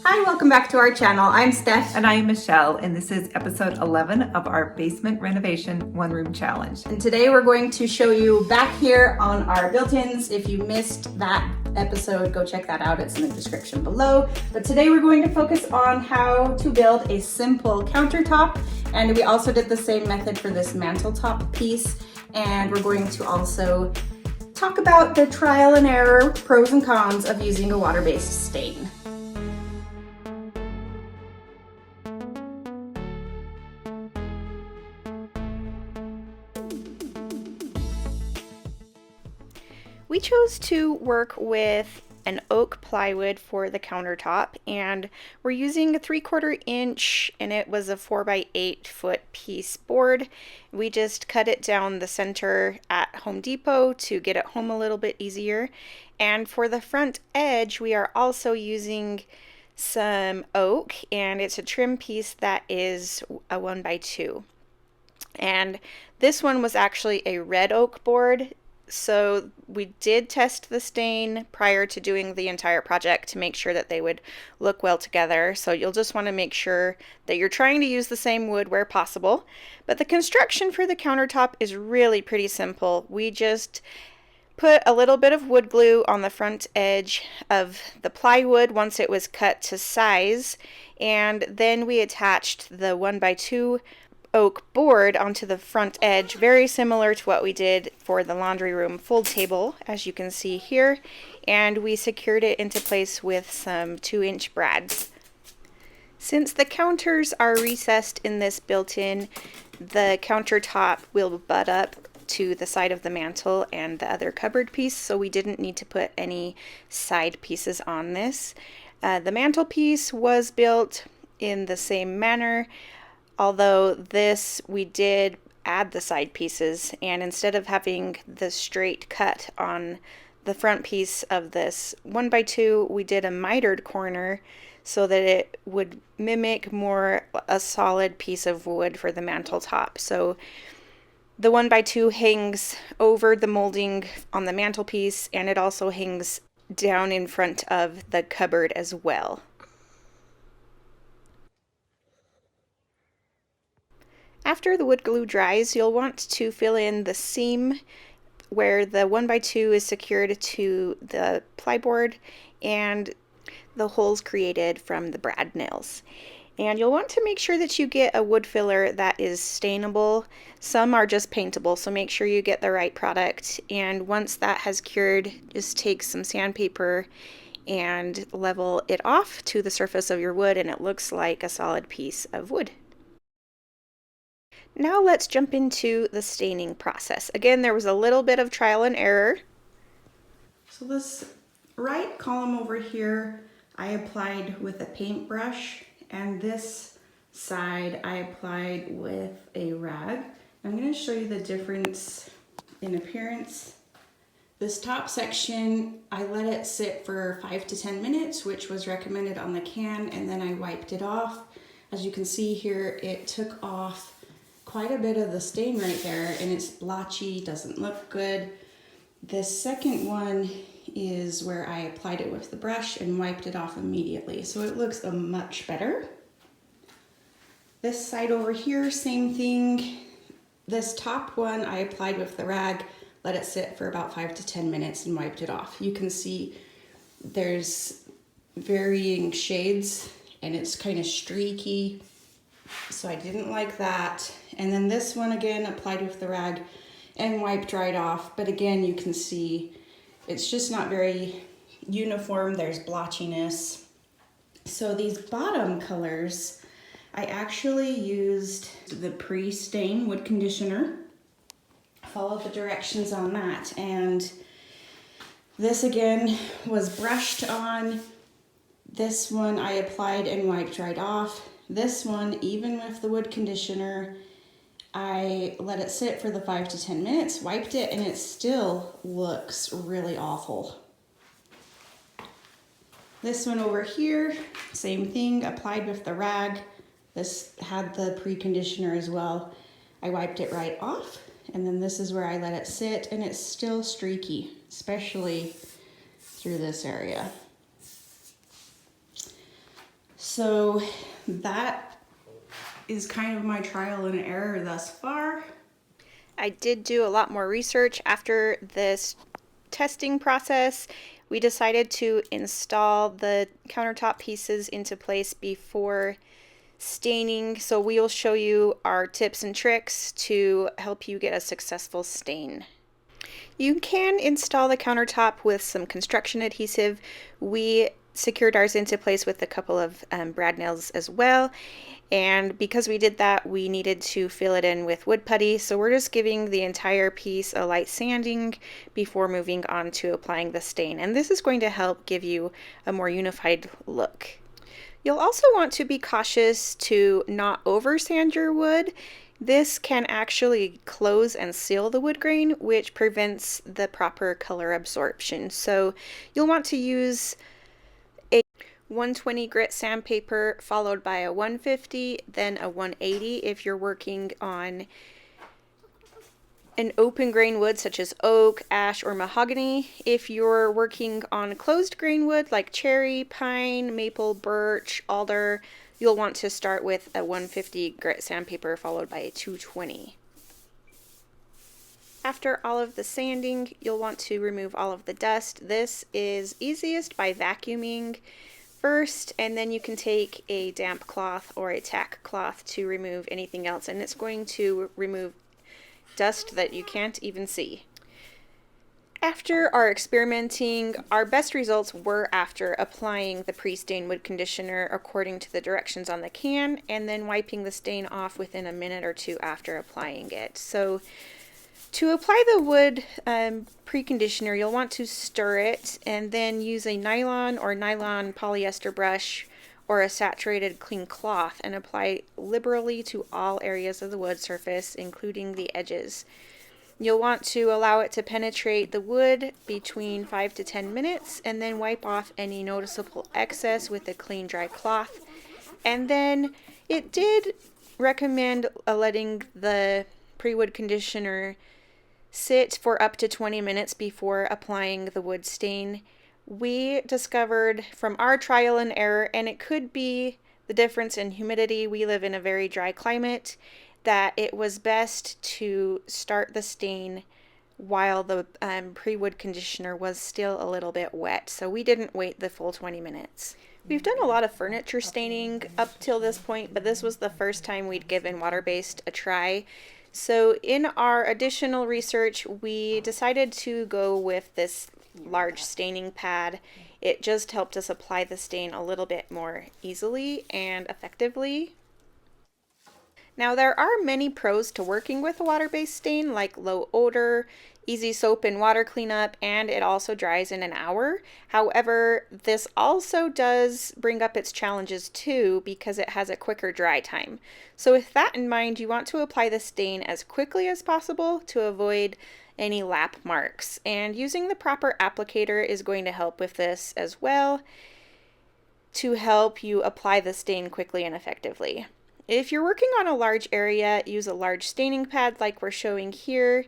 Hi, welcome back to our channel. I'm Steph. And I am Michelle, and this is episode 11 of our basement renovation one-room challenge. And today we're going to show you back here on our built-ins. If you missed that episode, go check that out. It's in the description below. But today we're going to focus on how to build a simple countertop. And we also did the same method for this manteltop piece. And we're going to also talk about the trial and error, pros and cons of using a water-based stain. We chose to work with an oak plywood for the countertop, and we're using a 3/4 inch, and it was a 4x8 foot piece board. We just cut it down the center at Home Depot to get it home a little bit easier. And for the front edge, we are also using some oak, and it's a trim piece that is a 1x2. And this one was actually a red oak board. So we did test the stain prior to doing the entire project to make sure that they would look well together. So you'll just want to make sure that you're trying to use the same wood where possible. But the construction for the countertop is really pretty simple. We just put a little bit of wood glue on the front edge of the plywood once it was cut to size, and then we attached the 1x2 oak board onto the front edge, very similar to what we did for the laundry room fold table, as you can see here, and we secured it into place with some 2-inch brads. Since the counters are recessed in this built-in, the countertop will butt up to the side of the mantle and the other cupboard piece, so we didn't need to put any side pieces on this. The mantelpiece was built in the same manner, although this we did add the side pieces, and instead of having the straight cut on the front piece of this 1x2, we did a mitered corner so that it would mimic more a solid piece of wood for the manteltop. So the 1x2 hangs over the molding on the mantelpiece, and it also hangs down in front of the cupboard as well. After the wood glue dries, you'll want to fill in the seam where the 1x2 is secured to the plyboard and the holes created from the brad nails. And you'll want to make sure that you get a wood filler that is stainable. Some are just paintable, so make sure you get the right product. And once that has cured, just take some sandpaper and level it off to the surface of your wood, and it looks like a solid piece of wood. Now let's jump into the staining process. Again, there was a little bit of trial and error. So this right column over here, I applied with a paintbrush, and this side I applied with a rag. I'm going to show you the difference in appearance. This top section, I let it sit for 5 to 10 minutes, which was recommended on the can, and then I wiped it off. As you can see here, it took off quite a bit of the stain right there, and it's blotchy, doesn't look good. This second one is where I applied it with the brush and wiped it off immediately, so it looks much better. This side over here, same thing. This top one I applied with the rag, let it sit for about 5 to 10 minutes and wiped it off. You can see there's varying shades and it's kind of streaky, so I didn't like that. And then this one again, applied with the rag and wiped right off. But again, you can see it's just not very uniform. There's blotchiness. So these bottom colors, I actually used the pre-stain wood conditioner. Followed the directions on that. And this again was brushed on. This one I applied and wiped right off. This one, even with the wood conditioner, I let it sit for the 5 to 10 minutes, wiped it, and it still looks really awful. This one over here, same thing, applied with the rag. This had the pre-conditioner as well. I wiped it right off, and then this is where I let it sit, and it's still streaky, especially through this area. So that is kind of my trial and error thus far. I did do a lot more research after this testing process. We decided to install the countertop pieces into place before staining, so we will show you our tips and tricks to help you get a successful stain. You can install the countertop with some construction adhesive. We secured ours into place with a couple of brad nails as well. And because we did that, we needed to fill it in with wood putty. So we're just giving the entire piece a light sanding before moving on to applying the stain. And this is going to help give you a more unified look. You'll also want to be cautious to not over sand your wood. This can actually close and seal the wood grain, which prevents the proper color absorption. So you'll want to use a 120 grit sandpaper followed by a 150, then a 180 if you're working on an open grain wood such as oak, ash, or mahogany. If you're working on closed grain wood like cherry, pine, maple, birch, alder, you'll want to start with a 150 grit sandpaper followed by a 220. After all of the sanding, you'll want to remove all of the dust. This is easiest by vacuuming first, and then you can take a damp cloth or a tack cloth to remove anything else, and it's going to remove dust that you can't even see. After our experimenting, our best results were after applying the pre-stain wood conditioner according to the directions on the can, and then wiping the stain off within a minute or two after applying it. So to apply the wood preconditioner, you'll want to stir it and then use a nylon or nylon polyester brush or a saturated clean cloth and apply liberally to all areas of the wood surface, including the edges. You'll want to allow it to penetrate the wood between 5 to 10 minutes and then wipe off any noticeable excess with a clean dry cloth. And then it did recommend letting the pre-wood conditioner sit for up to 20 minutes before applying the wood stain. We discovered from our trial and error, and it could be the difference in humidity, we live in a very dry climate, that it was best to start the stain while the pre-wood conditioner was still a little bit wet. So we didn't wait the full 20 minutes. We've done a lot of furniture staining up till this point, but this was the first time we'd given water-based a try. So in our additional research, we decided to go with this large staining pad. It just helped us apply the stain a little bit more easily and effectively. Now there are many pros to working with a water-based stain, like low odor, easy soap and water cleanup, and it also dries in an hour. However, this also does bring up its challenges too, because it has a quicker dry time. So with that in mind, you want to apply the stain as quickly as possible to avoid any lap marks, and using the proper applicator is going to help with this as well to help you apply the stain quickly and effectively. If you're working on a large area, use a large staining pad like we're showing here,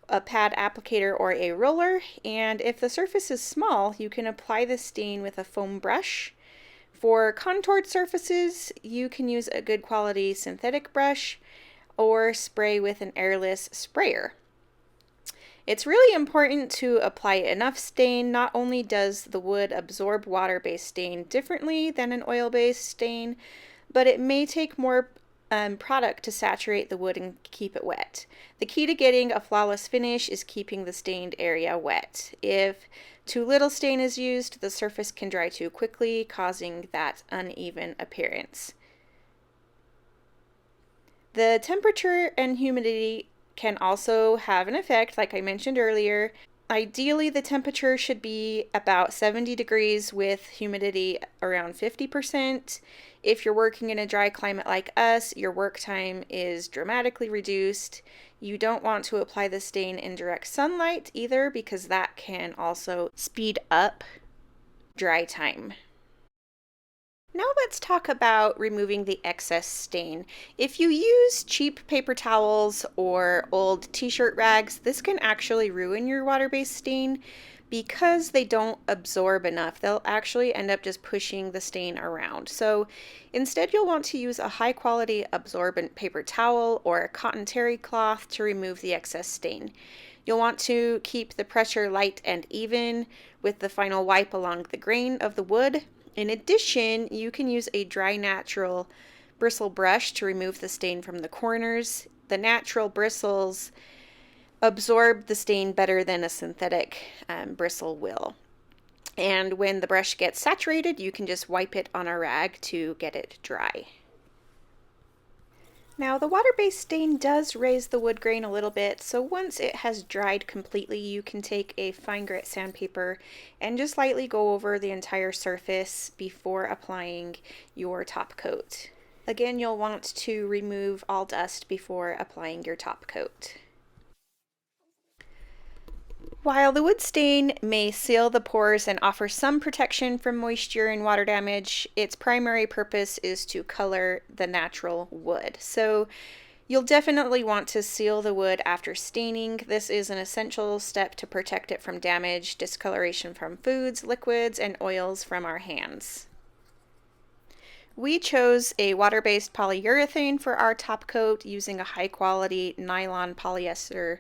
a pad applicator or a roller, and if the surface is small, you can apply the stain with a foam brush. For contoured surfaces, you can use a good quality synthetic brush or spray with an airless sprayer. It's really important to apply enough stain. Not only does the wood absorb water-based stain differently than an oil-based stain, but it may take more product to saturate the wood and keep it wet. The key to getting a flawless finish is keeping the stained area wet. If too little stain is used, the surface can dry too quickly, causing that uneven appearance. The temperature and humidity can also have an effect, like I mentioned earlier. Ideally, the temperature should be about 70 degrees with humidity around 50%. If you're working in a dry climate like us, your work time is dramatically reduced. You don't want to apply the stain in direct sunlight either, because that can also speed up dry time. Now let's talk about removing the excess stain. If you use cheap paper towels or old t-shirt rags, this can actually ruin your water-based stain because they don't absorb enough, they'll actually end up just pushing the stain around. So instead, you'll want to use a high quality absorbent paper towel or a cotton terry cloth to remove the excess stain. You'll want to keep the pressure light and even with the final wipe along the grain of the wood. In addition, you can use a dry natural bristle brush to remove the stain from the corners. The natural bristles absorb the stain better than a synthetic bristle will. And when the brush gets saturated, you can just wipe it on a rag to get it dry. Now, the water-based stain does raise the wood grain a little bit, so once it has dried completely, you can take a fine grit sandpaper and just lightly go over the entire surface before applying your top coat. Again, you'll want to remove all dust before applying your top coat. While the wood stain may seal the pores and offer some protection from moisture and water damage, its primary purpose is to color the natural wood. So you'll definitely want to seal the wood after staining. This is an essential step to protect it from damage, discoloration from foods, liquids, and oils from our hands. We chose a water-based polyurethane for our top coat using a high-quality nylon polyester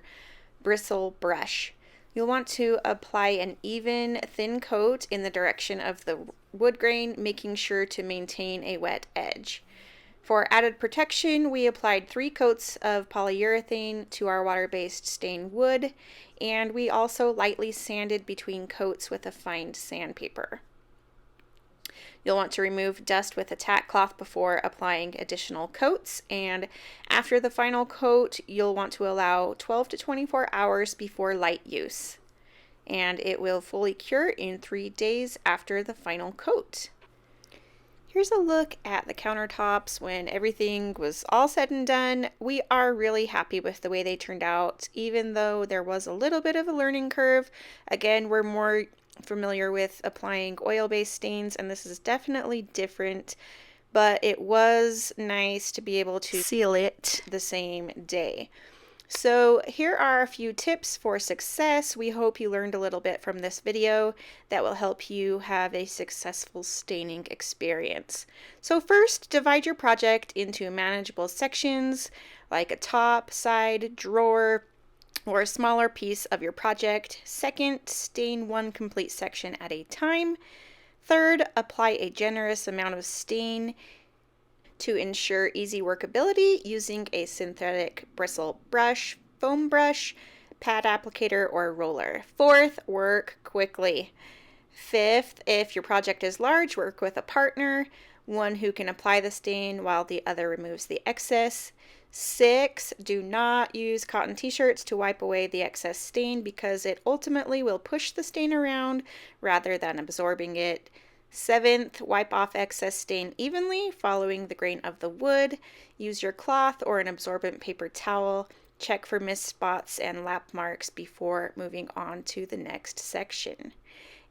bristle brush. You'll want to apply an even, thin coat in the direction of the wood grain, making sure to maintain a wet edge. For added protection, we applied 3 coats of polyurethane to our water-based stained wood, and we also lightly sanded between coats with a fine sandpaper. You'll want to remove dust with a tack cloth before applying additional coats, and after the final coat, you'll want to allow 12 to 24 hours before light use, and it will fully cure in 3 days after the final coat. Here's a look at the countertops when everything was all said and done. We are really happy with the way they turned out, even though there was a little bit of a learning curve. Again, we're more familiar with applying oil-based stains, and this is definitely different, but it was nice to be able to seal it the same day. So here are a few tips for success. We hope you learned a little bit from this video that will help you have a successful staining experience. So first, divide your project into manageable sections like a top, side, drawer, or a smaller piece of your project. Second, stain one complete section at a time. Third, apply a generous amount of stain to ensure easy workability using a synthetic bristle brush, foam brush, pad applicator, or roller. Fourth, work quickly. Fifth, if your project is large, work with a partner, one who can apply the stain while the other removes the excess. 6, do not use cotton t-shirts to wipe away the excess stain because it ultimately will push the stain around rather than absorbing it. 7th, wipe off excess stain evenly following the grain of the wood. Use your cloth or an absorbent paper towel. Check for mist spots and lap marks before moving on to the next section.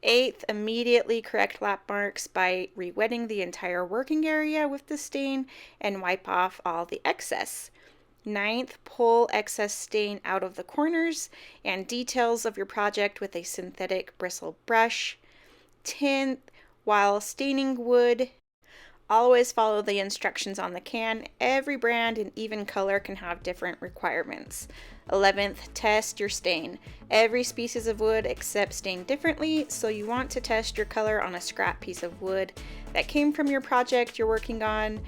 8th, immediately correct lap marks by re-wetting the entire working area with the stain and wipe off all the excess. 9th, pull excess stain out of the corners and details of your project with a synthetic bristle brush. 10th, while staining wood, always follow the instructions on the can. Every brand and even color can have different requirements. 11th, test your stain. Every species of wood accepts stain differently, so you want to test your color on a scrap piece of wood that came from your project you're working on.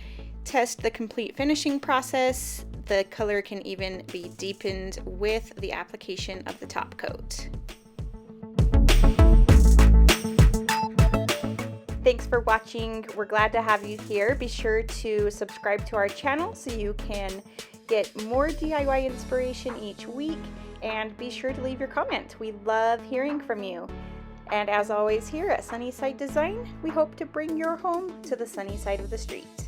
Test the complete finishing process. The color can even be deepened with the application of the top coat. Thanks for watching. We're glad to have you here. Be sure to subscribe to our channel so you can get more DIY inspiration each week, and be sure to leave your comment. We love hearing from you. And as always, here at Sunnyside Design, we hope to bring your home to the sunny side of the street.